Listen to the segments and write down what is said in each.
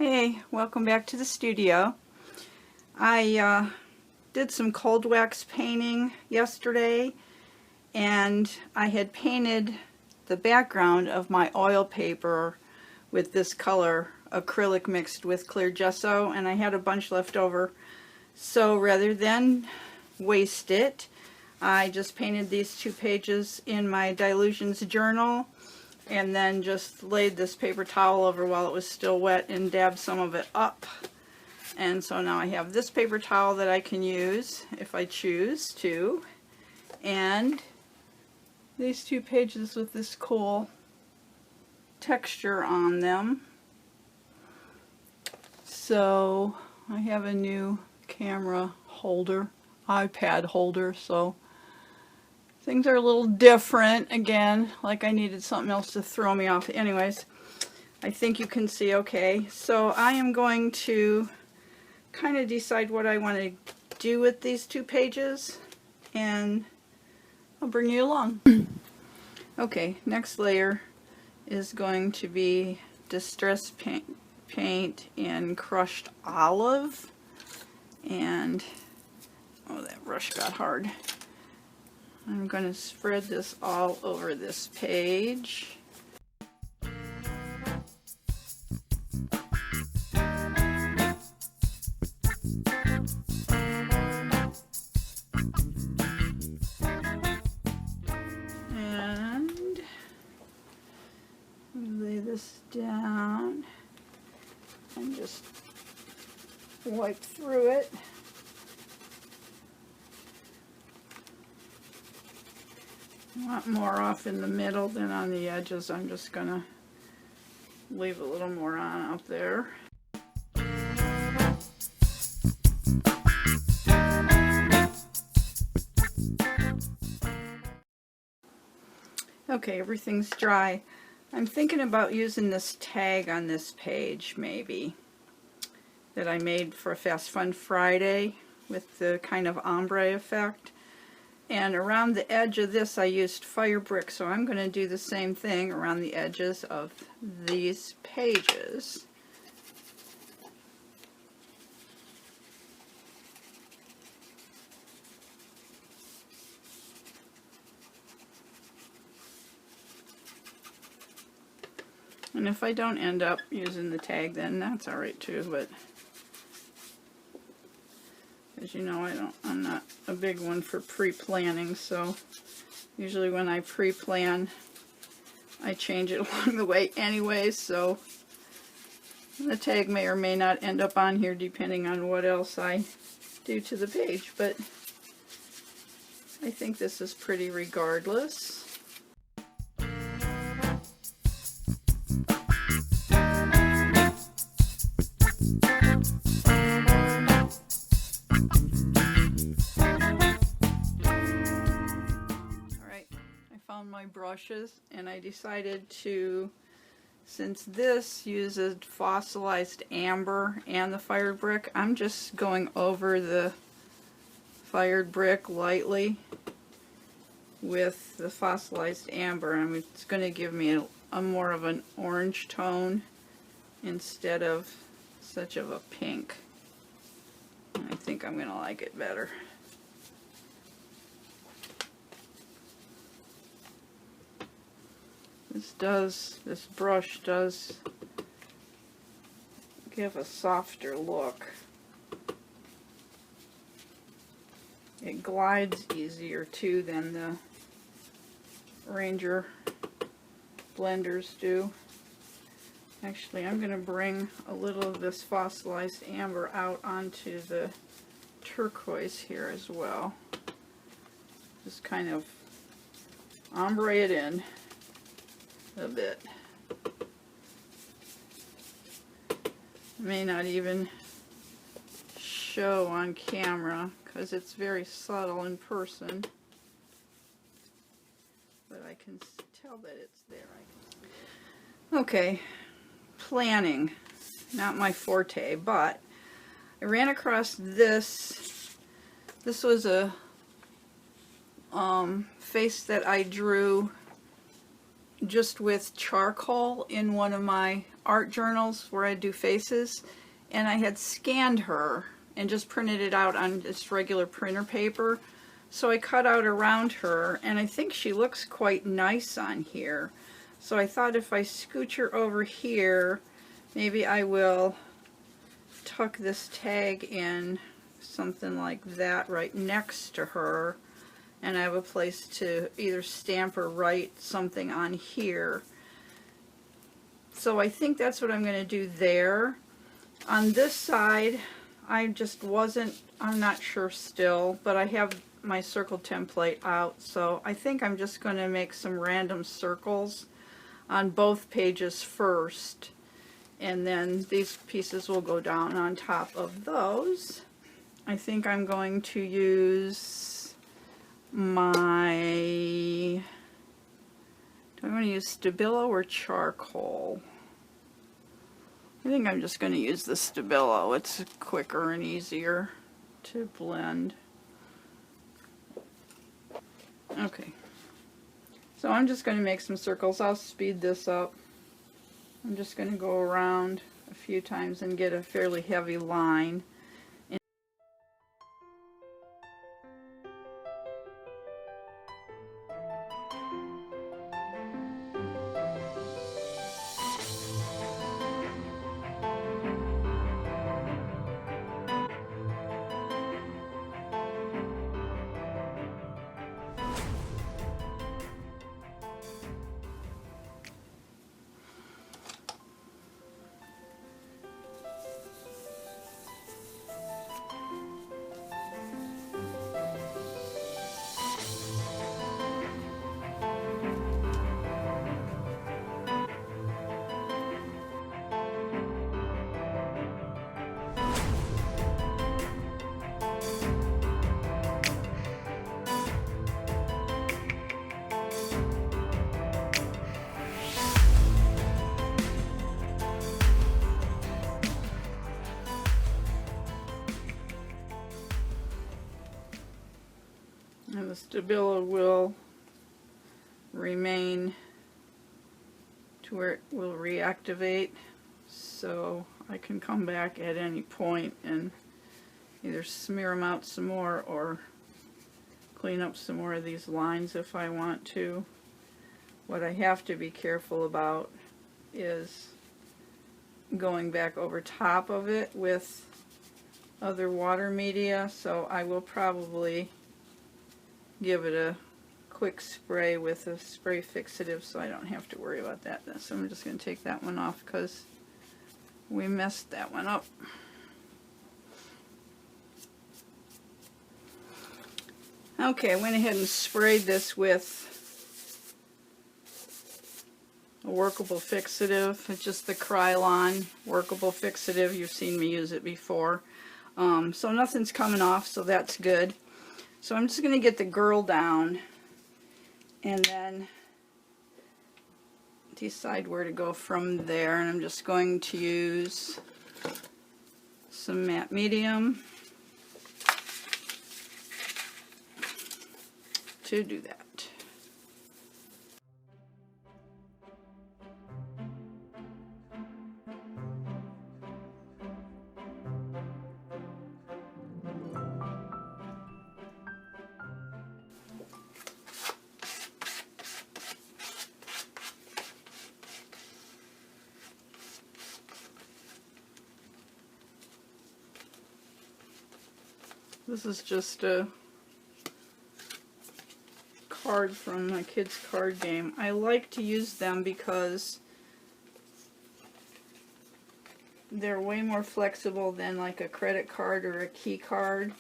Hey, welcome back to the studio. I did some cold wax painting yesterday, and I had painted the background of my oil paper with this color, acrylic mixed with clear gesso, and I had a bunch left over. So rather than waste it, I just painted these 2 pages in my Dylusions journal and then just laid this paper towel over while it was still wet and dabbed some of it up. And so now I have this paper towel that I can use if I choose to, and these 2 pages with this cool texture on them. So I have a new camera holder, iPad holder, so things are a little different again, like I needed something else to throw me off. Anyways, I think you can see okay. So I am going to kind of decide what I want to do with these 2 pages, and I'll bring you along. Okay, next layer is going to be Distress Paint in Crushed Olive, and oh, that brush got hard. I'm going to spread this all over this page. And lay this down and just wipe through it. I want more off in the middle than on the edges. I'm just going to leave a little more on out there. Okay, everything's dry. I'm thinking about using this tag on this page, maybe, that I made for Fast Fun Friday with the kind of ombre effect. And around the edge of this I used fire brick, so I'm going to do the same thing around the edges of these pages. And if I don't end up using the tag, then that's alright too, but as you know, I'm not a big one for pre-planning, so usually when I pre-plan I change it along the way anyways, so the tag may or may not end up on here depending on what else I do to the page, but I think this is pretty regardless. My brushes, and I decided to, since this uses fossilized amber and the fired brick, I'm just going over the fired brick lightly with the fossilized amber. I mean, it's going to give me a more of an orange tone instead of such of a pink. I think I'm going to like it better. This brush does give a softer look. It glides easier too than the Ranger blenders do. Actually, I'm going to bring a little of this fossilized amber out onto the turquoise here as well. Just kind of ombre it in a bit. May not even show on camera because it's very subtle in person, but I can tell that it's there. Okay, planning, not my forte, but I ran across this. This was a face that I drew just with charcoal in one of my art journals where I do faces, and I had scanned her and just printed it out on just regular printer paper. So I cut out around her, and I think she looks quite nice on here. So I thought if I scooch her over here, maybe I will tuck this tag in something like that right next to her, and I have a place to either stamp or write something on here. So I think that's what I'm going to do there. On this side, I'm not sure still, but I have my circle template out, so I think I'm just going to make some random circles on both pages first, and then these pieces will go down on top of those. I think I'm going to use my, do I want to use Stabilo or charcoal? I think I'm just going to use the Stabilo. It's quicker and easier to blend. Okay, so I'm just going to make some circles. I'll speed this up. I'm just going to go around a few times and get a fairly heavy line. And the Stabilo will remain to where it will reactivate, so I can come back at any point and either smear them out some more or clean up some more of these lines if I want to. What I have to be careful about is going back over top of it with other water media, so I will probably give it a quick spray with a spray fixative so I don't have to worry about that. So I'm just going to take that one off because we messed that one up. Okay, I went ahead and sprayed this with a workable fixative. It's just the Krylon workable fixative. You've seen me use it before. So nothing's coming off, so that's good. So I'm just going to get the girl down and then decide where to go from there. And I'm just going to use some matte medium to do that. This is just a card from my kids' card game. I like to use them because they're way more flexible than like a credit card or a key card.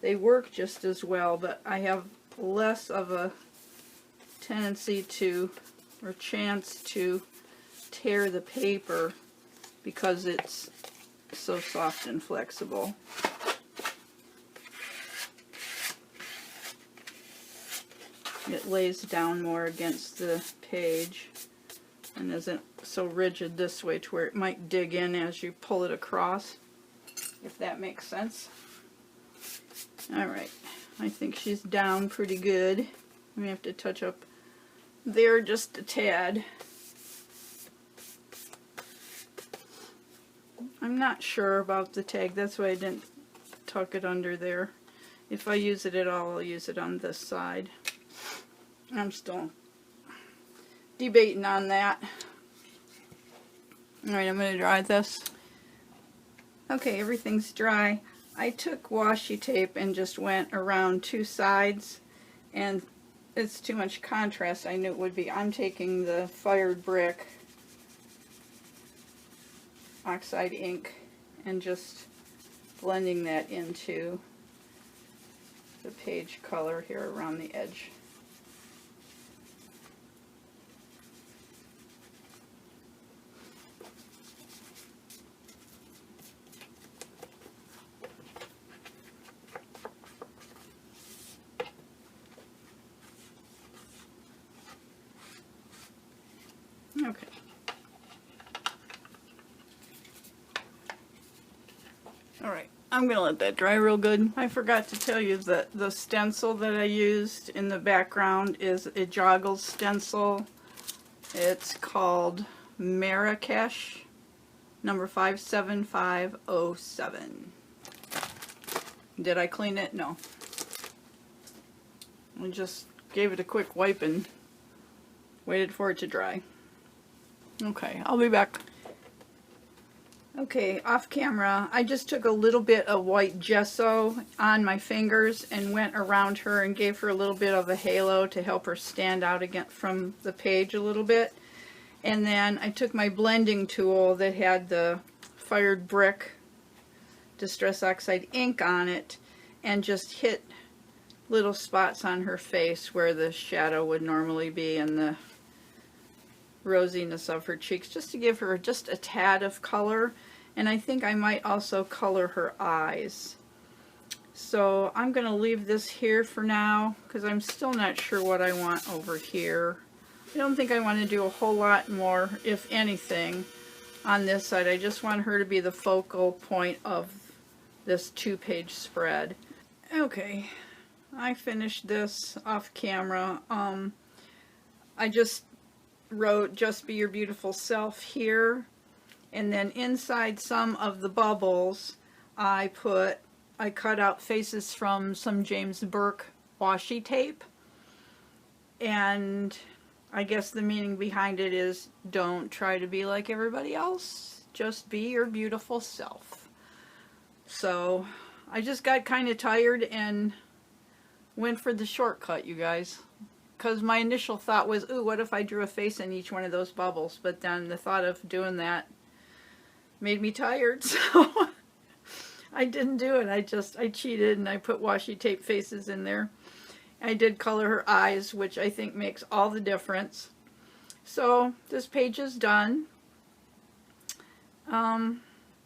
They work just as well, but I have less of a tendency to, or chance to, tear the paper because it's so soft and flexible. It lays down more against the page and isn't so rigid this way to where it might dig in as you pull it across, if that makes sense. Alright, I think she's down pretty good. We have to touch up there just a tad. I'm not sure about the tag, that's why I didn't tuck it under there. If I use it at all, I'll use it on this side. I'm still debating on that. Alright, I'm going to dry this. Okay, everything's dry. I took washi tape and just went around two sides, and it's too much contrast. I knew it would be. I'm taking the fired brick oxide ink and just blending that into the page color here around the edge. Okay. Alright, I'm going to let that dry real good. I forgot to tell you that the stencil that I used in the background is a joggle stencil. It's called Marrakesh, number 57507. Did I clean it? No. I just gave it a quick wipe and waited for it to dry. Okay, I'll be back. Okay, off camera, I just took a little bit of white gesso on my fingers and went around her and gave her a little bit of a halo to help her stand out again from the page a little bit. And then I took my blending tool that had the fired brick Distress Oxide ink on it and just hit little spots on her face where the shadow would normally be and the rosiness of her cheeks, just to give her just a tad of color. And I think I might also color her eyes. So I'm going to leave this here for now because I'm still not sure what I want over here. I don't think I want to do a whole lot more, if anything, on this side. I just want her to be the focal point of this two-page spread. Okay, I finished this off camera. I just wrote "Just Be Your Beautiful Self" here, and then inside some of the bubbles I cut out faces from some James Burke washi tape, and I guess the meaning behind it is don't try to be like everybody else, just be your beautiful self. So I just got kind of tired and went for the shortcut, you guys. Because my initial thought was, ooh, what if I drew a face in each one of those bubbles? But then the thought of doing that made me tired, so I didn't do it. I cheated and I put washi tape faces in there. I did color her eyes, which I think makes all the difference. So this page is done. I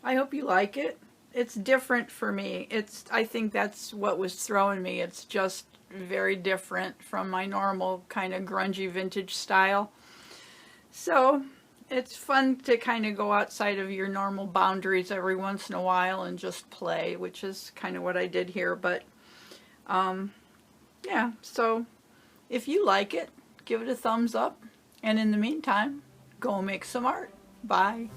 hope you like it. It's different for me. I think that's what was throwing me. It's just very different from my normal kind of grungy vintage style. So it's fun to kind of go outside of your normal boundaries every once in a while and just play, which is kind of what I did here. But yeah, so if you like it, give it a thumbs up, and in the meantime, go make some art. Bye.